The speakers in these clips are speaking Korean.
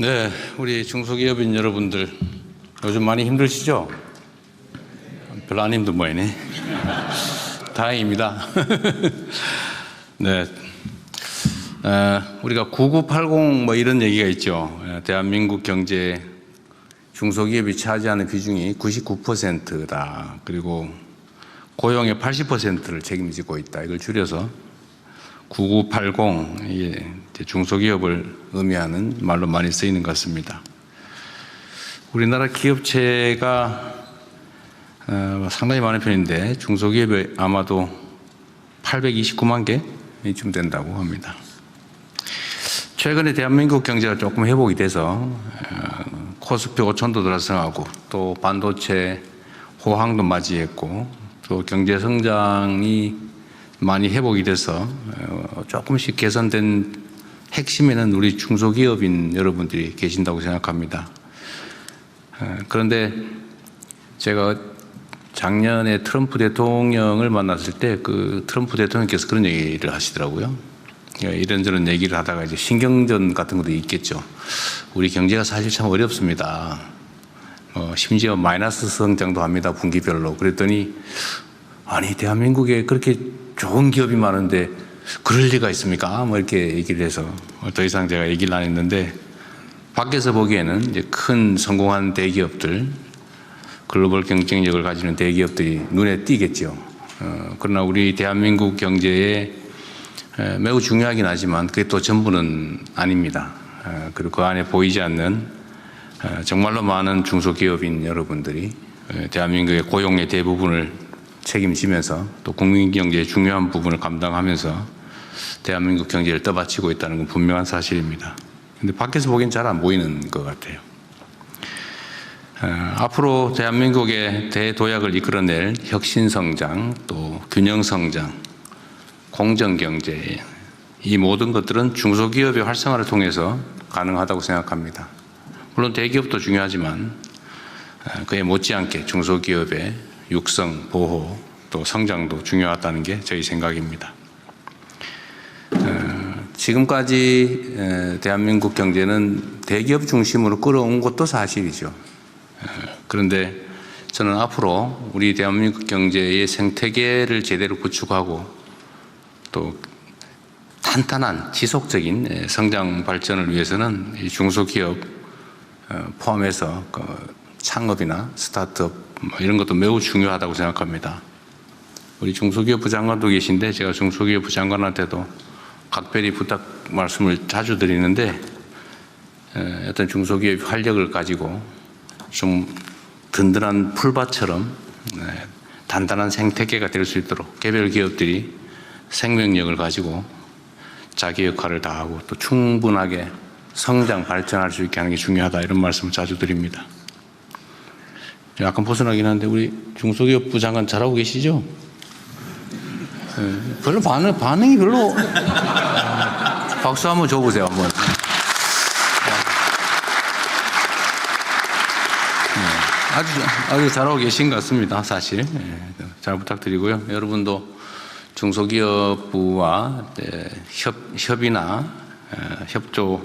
네, 우리 중소기업인 여러분들 요즘 많이 힘드시죠? 별로 안 힘든 모양이네. 다행입니다. 네, 우리가 9980 뭐 이런 얘기가 있죠. 대한민국 경제 중소기업이 차지하는 비중이 99%다. 그리고 고용의 80%를 책임지고 있다. 이걸 줄여서 9980, 이게 중소기업을 의미하는 말로 많이 쓰이는 것 같습니다. 우리나라 기업체가 상당히 많은 편인데 중소기업이 아마도 829만 개쯤 된다고 합니다. 최근에 대한민국 경제가 조금 회복이 돼서 코스피 5천도 들어서고 또 반도체 호황도 맞이했고 또 경제 성장이 많이 회복이 돼서 조금씩 개선된 핵심에는 우리 중소기업인 여러분들이 계신다고 생각합니다. 그런데 제가 작년에 트럼프 대통령을 만났을 때 그 트럼프 대통령께서 그런 얘기를 하시더라고요. 이런저런 얘기를 하다가 이제 신경전 같은 것도 있겠죠. 우리 경제가 사실 참 어렵습니다. 심지어 마이너스 성장도 합니다. 분기별로. 그랬더니 아니 대한민국에 그렇게 좋은 기업이 많은데 그럴 리가 있습니까? 뭐 이렇게 얘기를 해서 더 이상 제가 얘기를 안 했는데 밖에서 보기에는 이제 큰 성공한 대기업들, 글로벌 경쟁력을 가지는 대기업들이 눈에 띄겠죠. 그러나 우리 대한민국 경제에 매우 중요하긴 하지만 그게 또 전부는 아닙니다. 그리고 그 안에 보이지 않는 정말로 많은 중소기업인 여러분들이 대한민국의 고용의 대부분을 책임지면서 또 국민 경제의 중요한 부분을 감당하면서 대한민국 경제를 떠받치고 있다는 건 분명한 사실입니다. 근데 밖에서 보기엔 잘 안 보이는 것 같아요. 앞으로 대한민국의 대도약을 이끌어낼 혁신성장, 또 균형성장, 공정경제, 이 모든 것들은 중소기업의 활성화를 통해서 가능하다고 생각합니다. 물론 대기업도 중요하지만 그에 못지않게 중소기업의 육성, 보호, 또 성장도 중요하다는 게 저희 생각입니다. 지금까지 대한민국 경제는 대기업 중심으로 끌어온 것도 사실이죠. 그런데 저는 앞으로 우리 대한민국 경제의 생태계를 제대로 구축하고 또 탄탄한 지속적인 성장 발전을 위해서는 이 중소기업 포함해서 창업이나 스타트업 이런 것도 매우 중요하다고 생각합니다. 우리 중소기업부 장관도 계신데 제가 중소기업부 장관한테도 각별히 부탁 말씀을 자주 드리는데 어떤 중소기업의 활력을 가지고 좀 든든한 풀밭처럼 단단한 생태계가 될 수 있도록 개별 기업들이 생명력을 가지고 자기 역할을 다하고 또 충분하게 성장 발전할 수 있게 하는 게 중요하다 이런 말씀을 자주 드립니다. 약간 벗어나긴 한데 우리 중소기업부 장관 잘하고 계시죠? 별로 반응이 별로 박수 한번 줘보세요 한번. 아주 잘하고 계신 것 같습니다. 사실 잘 부탁드리고요. 여러분도 중소기업부와 협의나 협조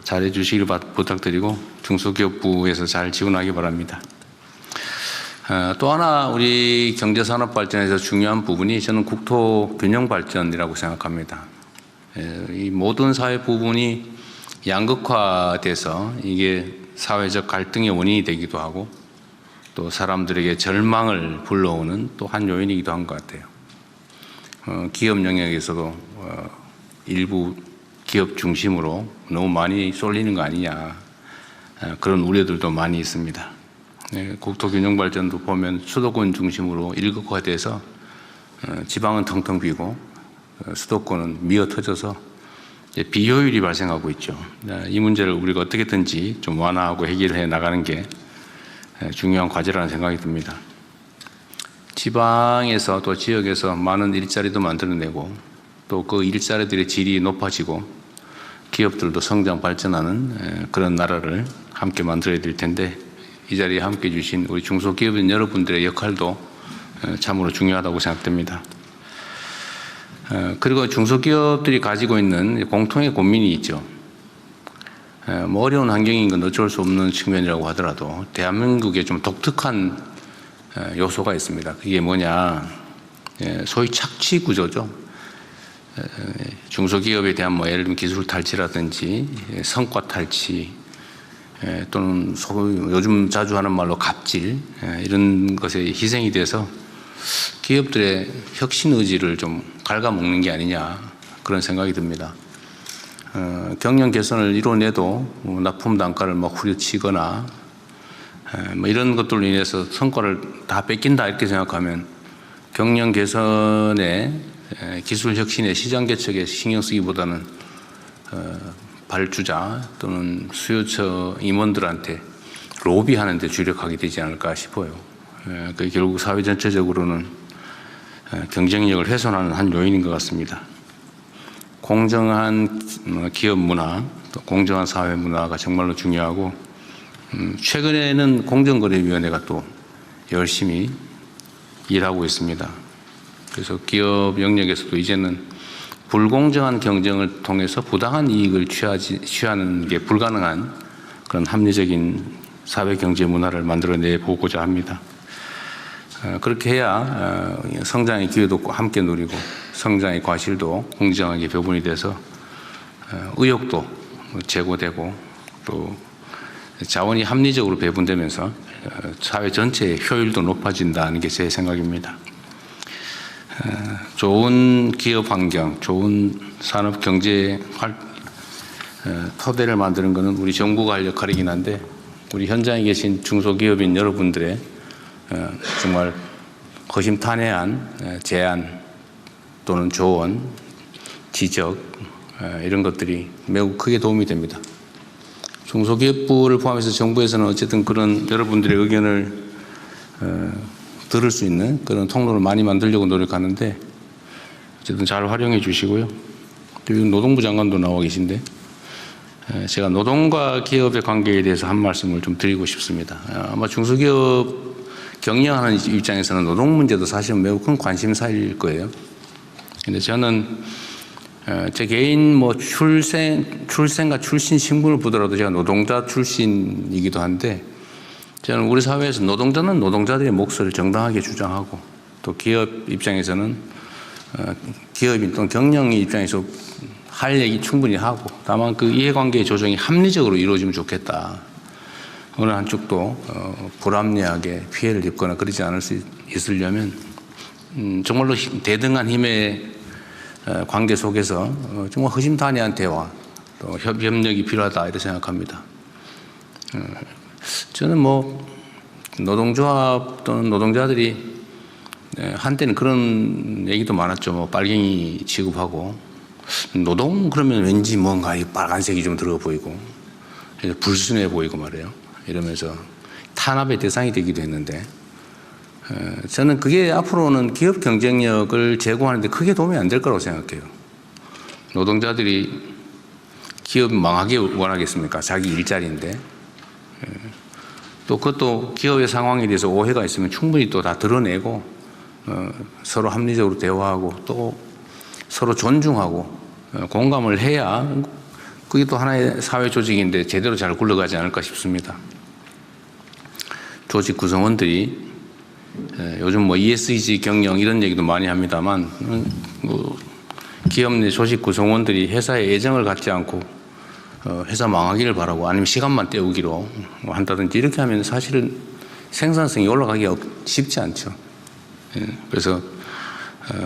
잘해 주시길 부탁드리고 중소기업부에서 잘 지원하기 바랍니다. 또 하나 우리 경제산업 발전에서 중요한 부분이 저는 국토 균형 발전이라고 생각합니다. 이 모든 사회 부분이 양극화돼서 이게 사회적 갈등의 원인이 되기도 하고 또 사람들에게 절망을 불러오는 또 한 요인이기도 한 것 같아요. 기업 영역에서도 일부 기업 중심으로 너무 많이 쏠리는 거 아니냐 그런 우려들도 많이 있습니다. 국토 균형 발전도 보면 수도권 중심으로 일극화돼서 지방은 텅텅 비고 수도권은 미어 터져서 비효율이 발생하고 있죠. 이 문제를 우리가 어떻게든지 좀 완화하고 해결해 나가는 게 중요한 과제라는 생각이 듭니다. 지방에서 또 지역에서 많은 일자리도 만들어내고 또 그 일자리들의 질이 높아지고 기업들도 성장 발전하는 그런 나라를 함께 만들어야 될 텐데 이 자리에 함께해 주신 우리 중소기업인 여러분들의 역할도 참으로 중요하다고 생각됩니다. 그리고 중소기업들이 가지고 있는 공통의 고민이 있죠. 뭐 어려운 환경인 건 어쩔 수 없는 측면이라고 하더라도 대한민국에 좀 독특한 요소가 있습니다. 그게 뭐냐, 소위 착취 구조죠. 중소기업에 대한 뭐 예를 들면 기술 탈취라든지 성과 탈취, 또는 소위 요즘 자주 하는 말로 갑질, 이런 것에 희생이 돼서 기업들의 혁신 의지를 좀 갉아먹는 게 아니냐, 그런 생각이 듭니다. 경영 개선을 이뤄내도 납품 단가를 막 후려치거나 뭐 이런 것들로 인해서 성과를 다 뺏긴다 이렇게 생각하면 경영 개선에 기술 혁신에 시장 개척에 신경 쓰기보다는 발주자 또는 수요처 임원들한테 로비하는 데 주력하게 되지 않을까 싶어요. 그 결국 사회 전체적으로는 경쟁력을 훼손하는 한 요인인 것 같습니다. 공정한 기업 문화, 또 공정한 사회 문화가 정말로 중요하고, 최근에는 공정거래위원회가 또 열심히 일하고 있습니다. 그래서 기업 영역에서도 이제는 불공정한 경쟁을 통해서 부당한 이익을 취하는 게 불가능한 그런 합리적인 사회 경제 문화를 만들어내 보고자 합니다. 그렇게 해야 성장의 기회도 함께 누리고 성장의 과실도 공정하게 배분이 돼서 의욕도 제고되고 또 자원이 합리적으로 배분되면서 사회 전체의 효율도 높아진다는 게 제 생각입니다. 좋은 기업 환경, 좋은 산업 경제 토대를 만드는 것은 우리 정부가 할 역할이긴 한데, 우리 현장에 계신 중소기업인 여러분들의 정말 허심탄회한 제안 또는 조언, 지적, 이런 것들이 매우 크게 도움이 됩니다. 중소기업부를 포함해서 정부에서는 어쨌든 그런 여러분들의 의견을 들을 수 있는 그런 통로를 많이 만들려고 노력하는데, 어쨌든 잘 활용해 주시고요. 노동부 장관도 나와 계신데, 제가 노동과 기업의 관계에 대해서 한 말씀을 좀 드리고 싶습니다. 아마 중소기업 경영하는 입장에서는 노동 문제도 사실은 매우 큰 관심사일 거예요. 근데 저는 제 개인 뭐 출생과 출신 신분을 보더라도 제가 노동자 출신이기도 한데, 저는 우리 사회에서 노동자는 노동자들의 몫을 정당하게 주장하고, 또 기업 입장에서는 기업인 또는 경영의 입장에서 할 얘기 충분히 하고, 다만 그 이해관계의 조정이 합리적으로 이루어지면 좋겠다. 어느 한쪽도 불합리하게 피해를 입거나 그러지 않을 수 있으려면 정말로 대등한 힘의 관계 속에서 정말 허심탄회한 대화, 또 협력이 필요하다 이렇게 생각합니다. 저는 뭐 노동조합 또는 노동자들이 한때는 그런 얘기도 많았죠. 뭐 빨갱이 취급하고, 노동 그러면 왠지 뭔가 이 빨간색이 좀 들어 보이고 불순해 보이고 말이에요. 이러면서 탄압의 대상이 되기도 했는데, 저는 그게 앞으로는 기업 경쟁력을 제고하는 데 크게 도움이 안 될 거라고 생각해요. 노동자들이 기업 망하게 원하겠습니까? 자기 일자리인데. 또 그것도 기업의 상황에 대해서 오해가 있으면 충분히 또 다 드러내고, 서로 합리적으로 대화하고 또 서로 존중하고 공감을 해야 그게 또 하나의 사회 조직인데 제대로 잘 굴러가지 않을까 싶습니다. 조직 구성원들이 요즘 뭐 ESG 경영 이런 얘기도 많이 합니다만, 뭐 기업 내 조직 구성원들이 회사에 애정을 갖지 않고 회사 망하기를 바라고 아니면 시간만 때우기로 한다든지 이렇게 하면 사실은 생산성이 올라가기가 쉽지 않죠. 그래서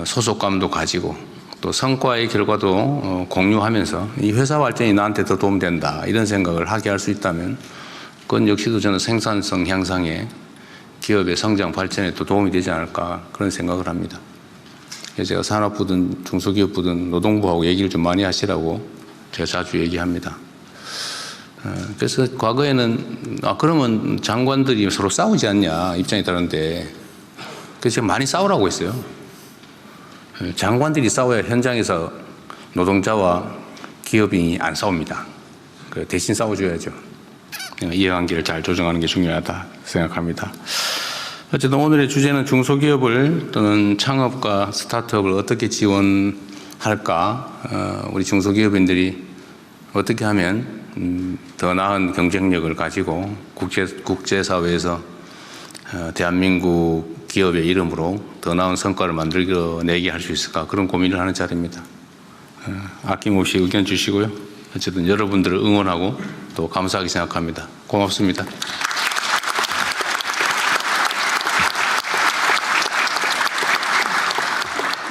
소속감도 가지고 또 성과의 결과도 공유하면서 이 회사 발전이 나한테 더 도움된다 이런 생각을 하게 할 수 있다면, 그건 역시도 저는 생산성 향상에 기업의 성장 발전에 또 도움이 되지 않을까 그런 생각을 합니다. 제가 산업부든 중소기업부든 노동부하고 얘기를 좀 많이 하시라고 제가 자주 얘기합니다. 그래서 과거에는 그러면 장관들이 서로 싸우지 않냐 입장이 다른데, 그래서 제가 많이 싸우라고 했어요. 장관들이 싸워야 현장에서 노동자와 기업인이 안 싸웁니다. 대신 싸워줘야죠. 이해관계를 잘 조정하는 게 중요하다 생각합니다. 어쨌든 오늘의 주제는 중소기업을 또는 창업과 스타트업을 어떻게 지원할까, 우리 중소기업인들이 어떻게 하면 더 나은 경쟁력을 가지고 국제사회에서 대한민국 기업의 이름으로 더 나은 성과를 만들어내게 할 수 있을까, 그런 고민을 하는 자리입니다. 아낌없이 의견 주시고요. 어쨌든 여러분들을 응원하고 또 감사하게 생각합니다. 고맙습니다.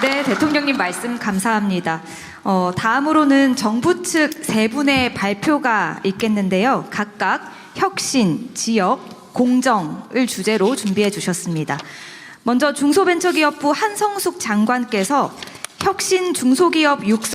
네, 대통령님 말씀 감사합니다. 다음으로는 정부 측 세 분의 발표가 있겠는데요. 각각 혁신, 지역, 공정을 주제로 준비해 주셨습니다. 먼저 중소벤처기업부 한성숙 장관께서 혁신 중소기업 육성